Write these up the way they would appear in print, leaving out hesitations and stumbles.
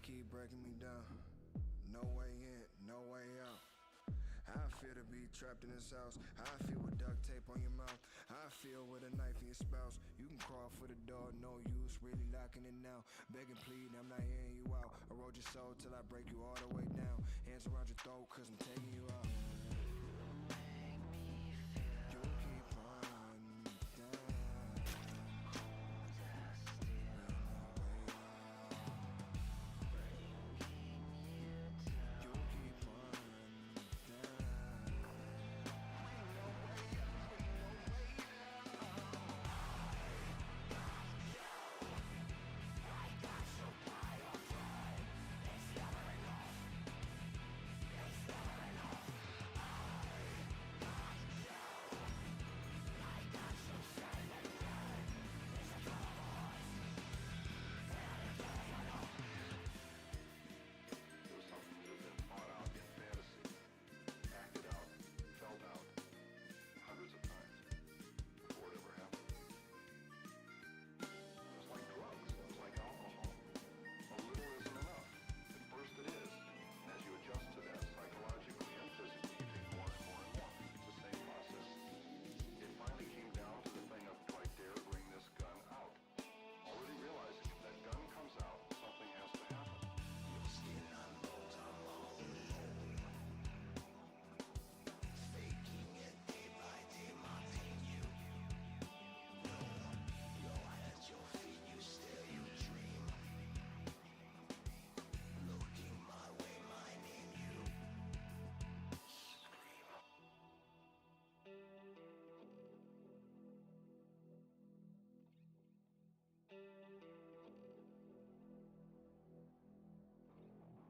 thoughts keep breaking me down. No way in, no way out. How I feel to be trapped in this house. How I feel with duct tape on your mouth. How I feel with a knife in your spouse. You can crawl for the door, no use, really locking it now. Begging, pleading, I'm not hearing you out. Erode your soul till I break you all the way down. Hands around your throat, cause I'm taking you out. You keep running me down.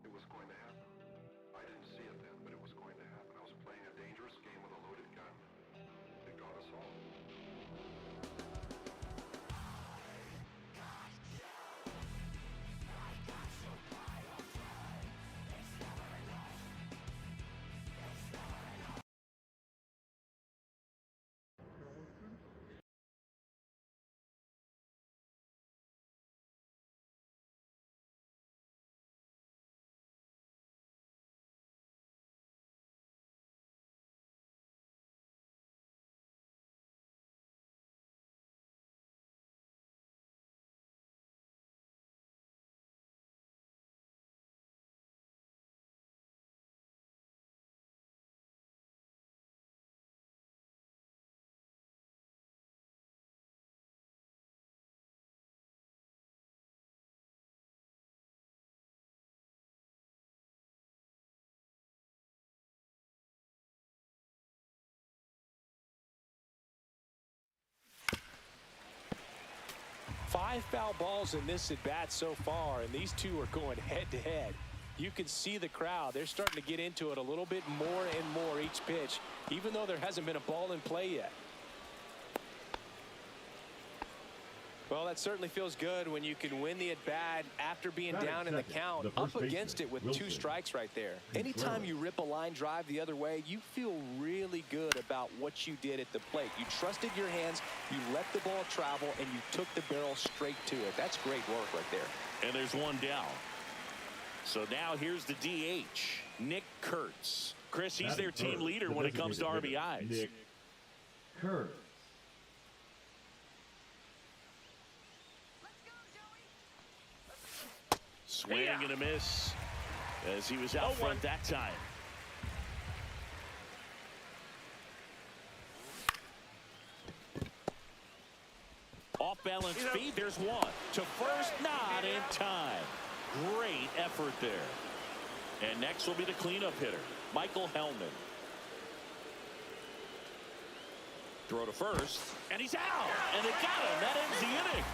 It was going to happen. I didn't see it then, but it was going to happen. I was playing a dangerous game with a loaded gun. It got us all. Five foul balls in this at bat so far, and these two are going head to head. You can see the crowd. They're starting to get into it a little bit more and more each pitch, even though there hasn't been a ball in play yet. Well, that certainly feels good when you can win the at-bat after being down in the count, up against it with two strikes right there. Anytime you rip a line drive the other way, you feel really good about what you did at the plate. You trusted your hands, you let the ball travel, and you took the barrel straight to it. That's great work right there. And there's one down. So now here's the DH, Nick Kurtz. Chris, he's their team leader when it comes to RBIs. Nick Kurtz. Swing and a miss as he was out front that time. Off balance feed. There's one to first, not in time. Great effort there. And next will be the cleanup hitter, Michael Hellman. Throw to first, and he's out. And they got him. That ends the inning.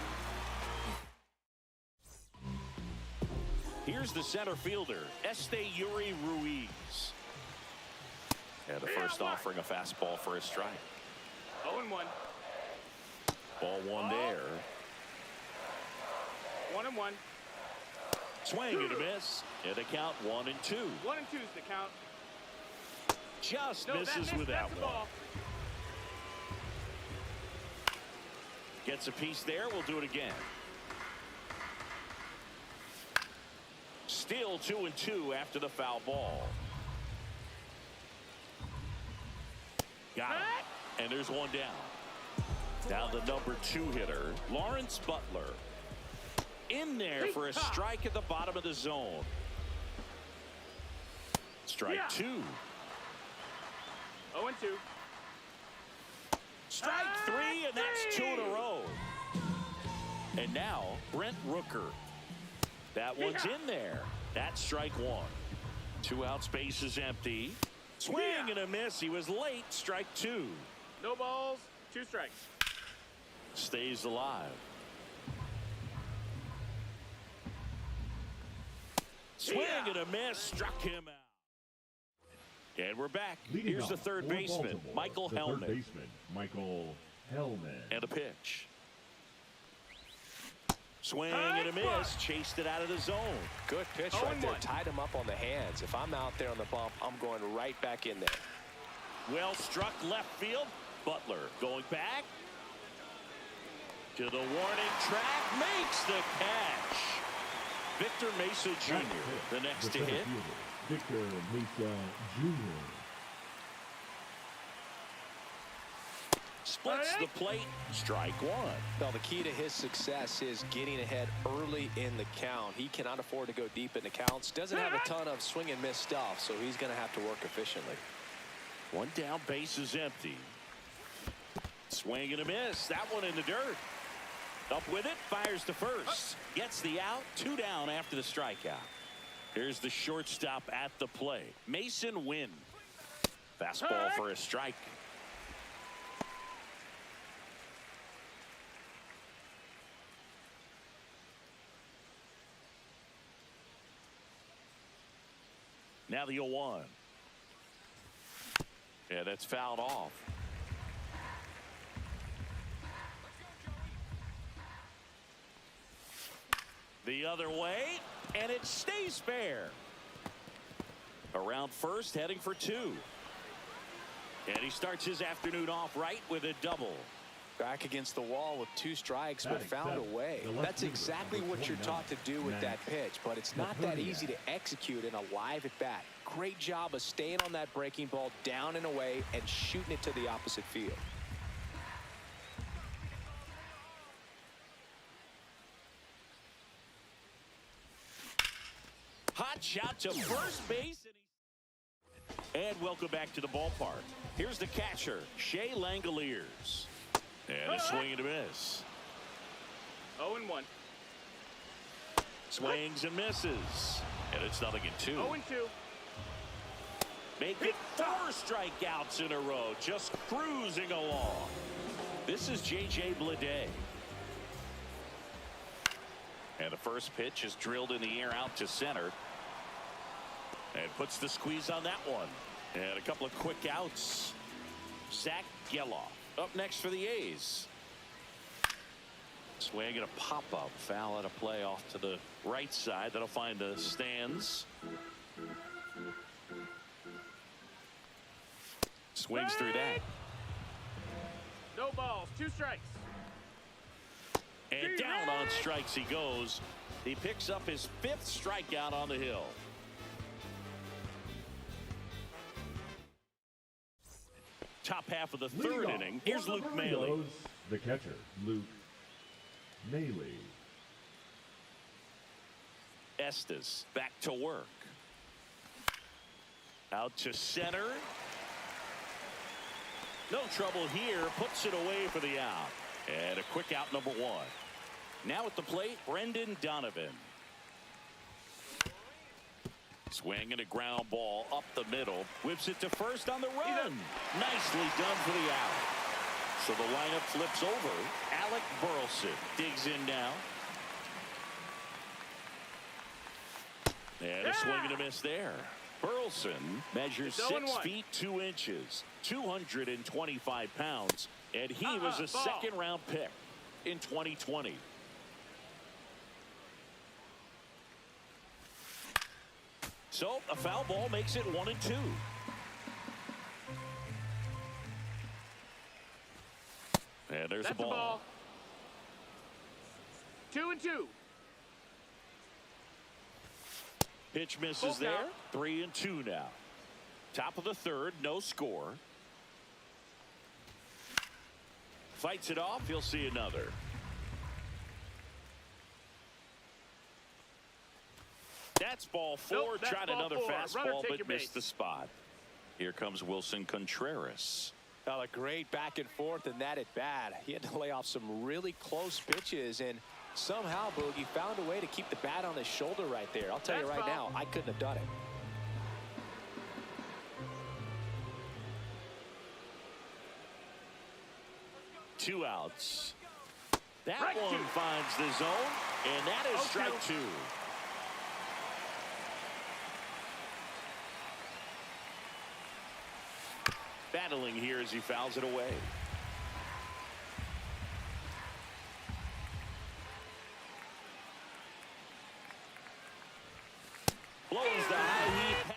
Here's the center fielder, Yuri Ruiz. And the first offering a fastball for a strike. 0-1. Ball one there. 1-1. Swing and a miss. And the count 1-2. 1-2 is the count. Just misses with that one. Ball. Gets a piece there. We'll do it again. Still 2-2 after the foul ball. Got him. And there's one down. Now the number 2 hitter, Lawrence Butler. In there for a strike at the bottom of the zone. Strike 2. 0-2. Strike 3, and that's 2 in a row. And now Brent Rooker. That one's in there. That's strike 1. 2 outs, base is empty. Swing and a miss. He was late. Strike 2. No balls, 2 strikes. Stays alive. Swing and a miss. Struck him out. And we're back. Here's the third baseman, Michael Hellman. And a pitch. Swing and a miss. Chased it out of the zone. Good pitch right there. Tied him up on the hands. If I'm out there on the bump, I'm going right back in there. Well struck left field. Butler going back to the warning track. Makes the catch. Victor Mesa Jr. the next to hit. Victor Mesa Jr. Splits the plate. Strike 1. Well, the key to his success is getting ahead early in the count. He cannot afford to go deep in the counts. Doesn't have a ton of swing and miss stuff, so he's going to have to work efficiently. One down, base is empty. Swing and a miss. That one in the dirt. Up with it, fires to first. Gets the out. 2 down after the strikeout. Here's the shortstop at the plate. Mason Wynn. Fastball for a strike. Now the 0-1. Yeah, that's fouled off. The other way, and it stays fair. Around first, heading for 2. And he starts his afternoon off right with a double. Back against the wall with 2 strikes, but found a way. That's exactly what you're taught to do with that pitch, but it's not that easy to execute in a live at bat. Great job of staying on that breaking ball down and away and shooting it to the opposite field. Hot shot to first base. And welcome back to the ballpark. Here's the catcher, Shea Langoliers. And a swing and a miss. 0-1. Swings and misses. And it's 0-2. 0-2. Make it 4 strikeouts in a row. Just cruising along. This is J.J. Bleday. And the first pitch is drilled in the air out to center. And puts the squeeze on that one. And a couple of quick outs. Zach Geloff up next for the A's. Swing and a pop-up. Foul at a play off to the right side. That'll find the stands. Swings through that. No balls, 2 strikes. And down on strikes he goes. He picks up his 5th strikeout on the hill. Top half of the 3rd inning. Here's Luke Maile. The catcher, Luke Maile. Estes back to work. Out to center. No trouble here. Puts it away for the out. And a quick out, number 1. Now at the plate, Brendan Donovan. Swing and a ground ball up the middle. Whips it to first on the run. Nicely done for the out. So the lineup flips over. Alec Burleson digs in now. And a swing and a miss there. Burleson measures 6 feet 2 inches, 225 pounds, and he was a 2nd round pick in 2020. So a foul ball makes it 1-2. And there's the ball. 2-2. Pitch misses there. 3-2 now. Top of the third, no score. Fights it off. He'll see another. That's ball four. Nope, that's Tried ball another four. fastball, Runner, take but your missed base. the spot. Here comes Wilson Contreras. Well, a great back and forth and that at bat. He had to lay off some really close pitches, and somehow Boogie found a way to keep the bat on his shoulder right there. I'll tell you right now, I couldn't have done it. Two outs. That one finds the zone, and that is strike two. Battling here as he fouls it away. Blows the high heat past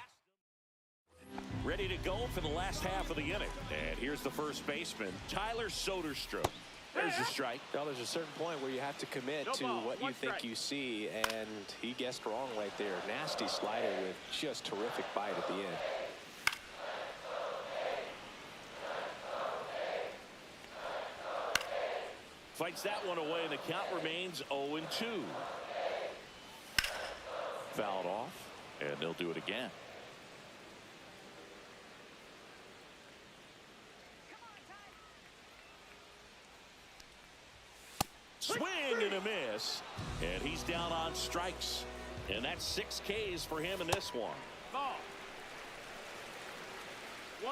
him. Ready to go for the last half of the inning. And here's the first baseman, Tyler Soderstrom. There's a strike. Well, there's a certain point where you have to commit to what you think you see, and he guessed wrong right there. Nasty slider with just terrific bite at the end. Fights that one away, and the count remains 0-2. Fouled off, and they'll do it again. Swing and a miss, and he's down on strikes. And that's 6 Ks for him in this one. Ball. 1-0.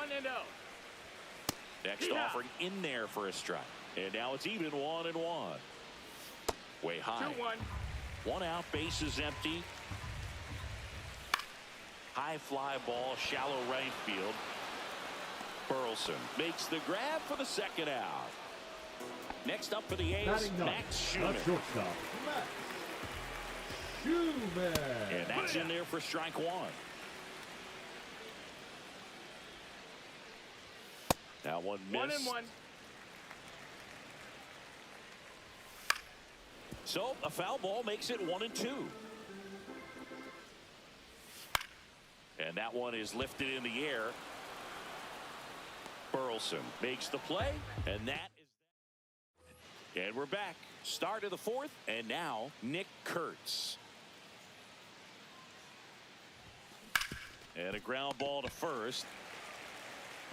Next offering in there for a strike. And now it's even 1-1. Way high. 2-1. One out, bases empty. High fly ball, shallow right field. Burleson makes the grab for the second out. Next up for the A's, Max Schumann. Shortstop, Max Schumann. And that's in there for strike one. That one missed. 1-1. So a foul ball makes it 1-2. And that one is lifted in the air. Burleson makes the play, and that is that. And we're back. Start of the fourth, and now Nick Kurtz. And a ground ball to first.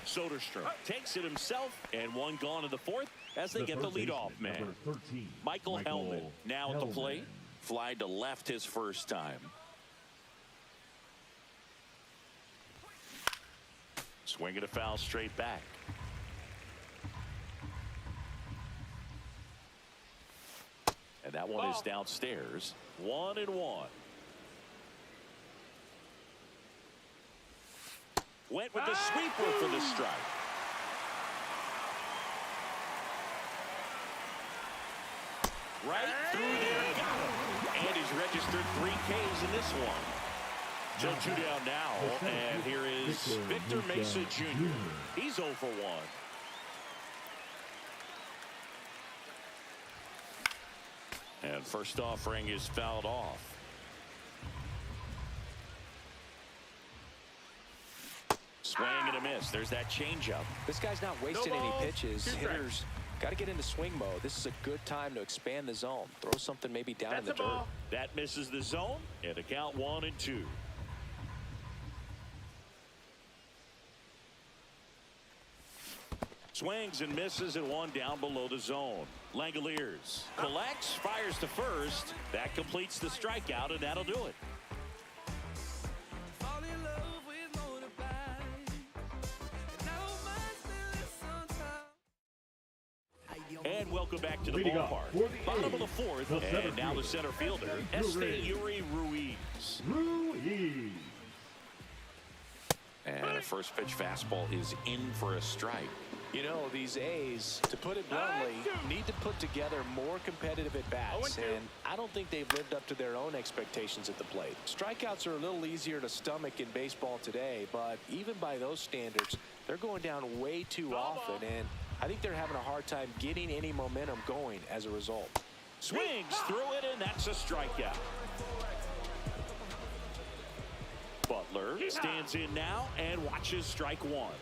Soderstrom takes it himself, and one gone in the fourth as they get the leadoff man. Number 13, Michael Hellman now at the plate. Fly to left his first time. Swinging a foul straight back. And that one is downstairs. 1-1. Went with the sweeper for the strike. Right through there, got him. And he's registered 3 Ks in this one. So 2 down now, and here is Victor Mesa Jr. He's 0 for 1. And first offering is fouled off. Swing and a miss. There's that changeup. This guy's not wasting any pitches. Hitters got to get into swing mode. This is a good time to expand the zone. Throw something maybe down in the dirt. That misses the zone, and a count 1-2. Swings and misses and one down below the zone. Langoliers collects, fires to first. That completes the strikeout, and that'll do it. And welcome back to the ballpark. Bottom of the fourth, and now the center fielder, Esteury Ruiz. And a first pitch fastball is in for a strike. You know, these A's, to put it bluntly, need to put together more competitive at-bats, and I don't think they've lived up to their own expectations at the plate. Strikeouts are a little easier to stomach in baseball today, but even by those standards, they're going down way too often, and I think they're having a hard time getting any momentum going as a result. Swings through it, and that's a strikeout. Butler stands in now and watches strike one.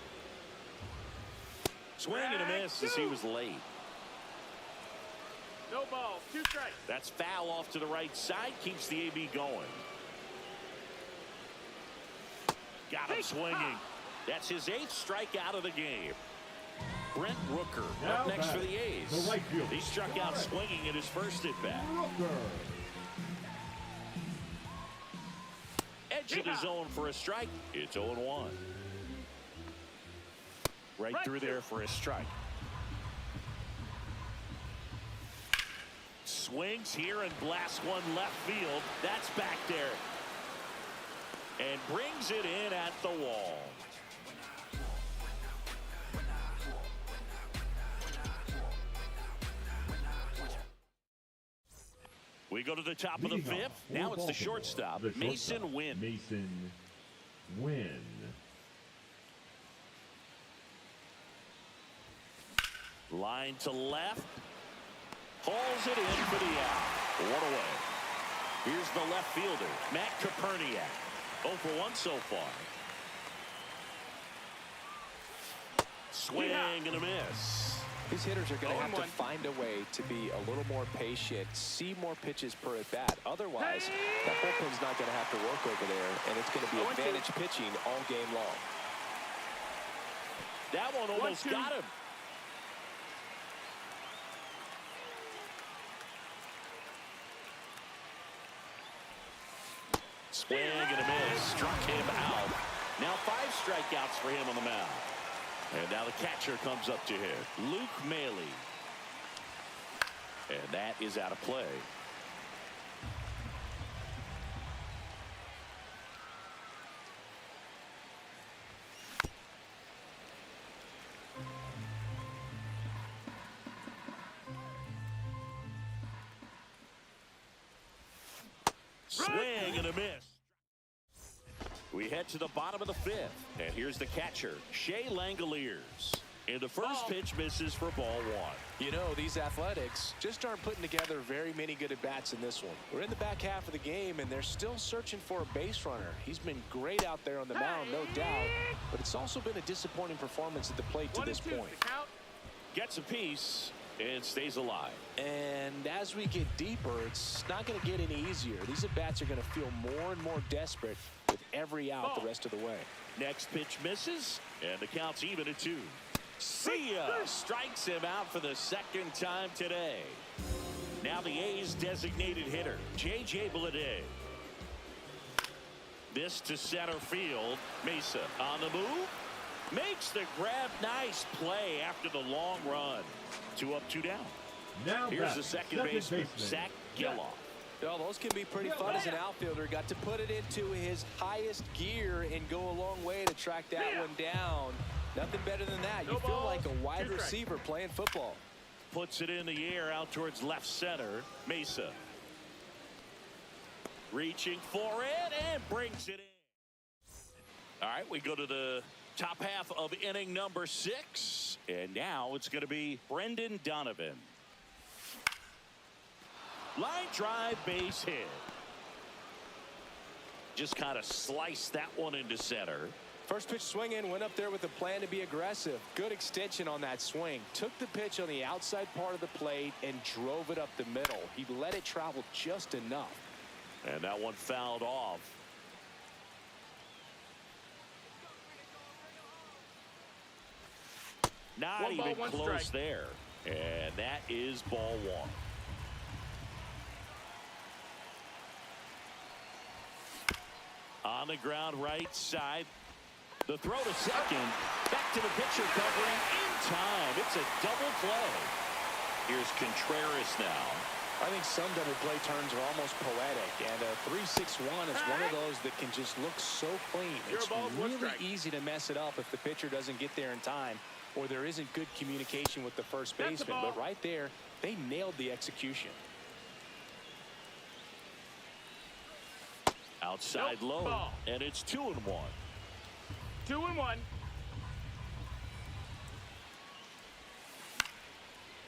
Swing and a miss as he was late. No balls, 2 strikes. That's foul off to the right side. Keeps the AB going. Got him swinging. That's his 8th strikeout of the game. Brent Rooker up next for the A's. He struck out swinging in his first at bat. Edge of the zone for a strike. It's 0-1. Right through there for a strike. Swings here and blasts one left field. That's back there. And brings it in at the wall. We go to the top of the 5th. Now it's the shortstop, Mason Wynn. Mason Wynn. Line to left. Hauls it in for the out. One away. Here's the left fielder, Matt Koperniak. 0 for 1 so far. Swing and a miss. These hitters are going to have to find a way to be a little more patient, see more pitches per at bat. Otherwise, that bullpen's not going to have to work over there, and it's going to be advantage pitching all game long. That one almost got him. Swing and a miss. Struck him out. Now 5 strikeouts for him on the mound. And now the catcher comes up to him, Luke Maile. And that is out of play. Swing and a miss. We head to the bottom of the 5th, and here's the catcher, Shea Langoliers. And the first pitch misses for ball 1. You know, these Athletics just aren't putting together very many good at-bats in this one. We're in the back half of the game, and they're still searching for a base runner. He's been great out there on the mound, no doubt, but it's also been a disappointing performance at the plate to this point. Gets a piece and stays alive. And as we get deeper, it's not going to get any easier. These at-bats are going to feel more and more desperate with every out the rest of the way. Next pitch misses, and the count's even at 2. See ya! Strikes him out for the 2nd time today. Now the A's designated hitter, J.J. Bleday. This to center field. Mesa on the move. Makes the grab. Nice play after the long run. 2 up, 2 down. Now here's the second baseman, Zach Geloff. Well, those can be pretty fun as an outfielder. Got to put it into his highest gear and go a long way to track that one down. Nothing better than that. You feel like a wide receiver playing football. Puts it in the air out towards left center. Mesa. Reaching for it and brings it in. All right, we go to the top half of inning number 6. And now it's going to be Brendan Donovan. Line drive, base hit. Just kind of sliced that one into center. First pitch swing in, went up there with a plan to be aggressive. Good extension on that swing. Took the pitch on the outside part of the plate and drove it up the middle. He let it travel just enough. And that one fouled off. Not even close there. And that is ball 1. On the ground right side. The throw to second. Back to the pitcher covering in time. It's a double play. Here's Contreras now. I think some double play turns are almost poetic, and a 3-6-1 is one of those that can just look so clean. It's really easy to mess it up if the pitcher doesn't get there in time or there isn't good communication with the first baseman. But right there, they nailed the execution. Outside low, and it's 2-1. 2-1.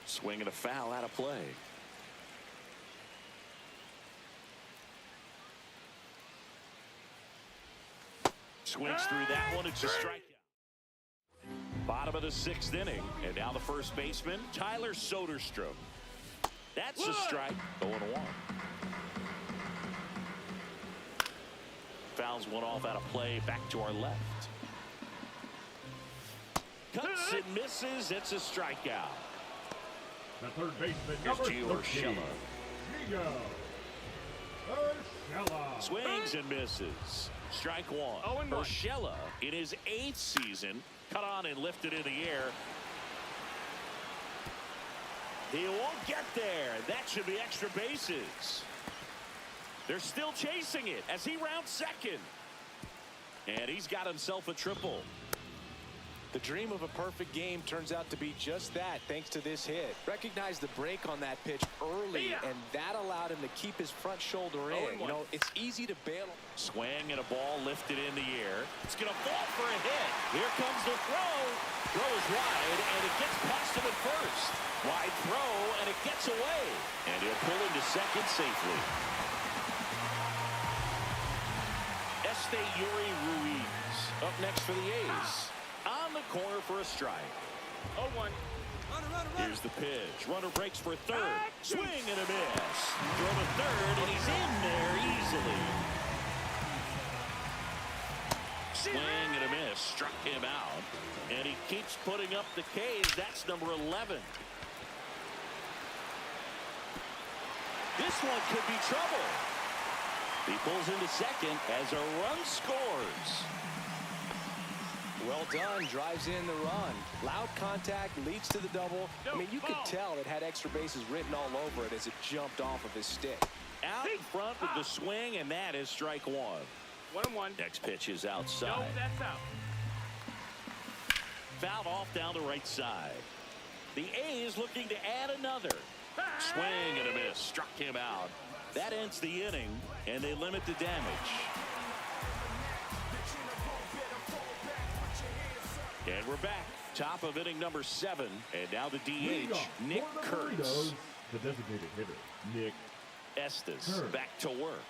Swing and a foul out of play. swings through that one. It's a strikeout. Bottom of the 6th inning. And now the first baseman, Tyler Soderstrom. That's a strike. 0-1. Fouls one off out of play. Back to our left. Cuts and misses. It's a strikeout. The third baseman, Here's number Gio 13. Gio Urshela. Swings and misses. Strike one. 0-1. Urshela in his 8th season. Cut on and lifted in the air. He won't get there. That should be extra bases. They're still chasing it as he rounds second. And he's got himself a triple. The dream of a perfect game turns out to be just that thanks to this hit. Recognized the break on that pitch early, and that allowed him to keep his front shoulder in. You know, it's easy to bail. Swing and a ball lifted in the air. It's going to fall for a hit. Here comes the throw. Throw is wide, and it gets past him at first. Wide throw, and it gets away. And he'll pull into second safely. Yuri Ruiz up next for the A's. On the corner for a strike. 0-1. Here's the pitch. Runner breaks for third. Swing and a miss. Throw to third, and he's in there easily. Swing and a miss. Struck him out. And he keeps putting up the K's. That's number 11. This one could be trouble. He pulls into second as a run scores. Well done. Drives in the run. Loud contact leads to the double. I mean, you could tell it had extra bases written all over it as it jumped off of his stick. Out in front with the swing, and that is strike one. 1-1. Next pitch is outside. No, that's out. Fouled off down the right side. The A's looking to add another. Swing and a miss. Struck him out. That ends the inning, and they limit the damage. And we're back. Top of inning number 7. And now the DH, Nick Kurtz. The designated hitter, Nick Estes Kurtz. back to work.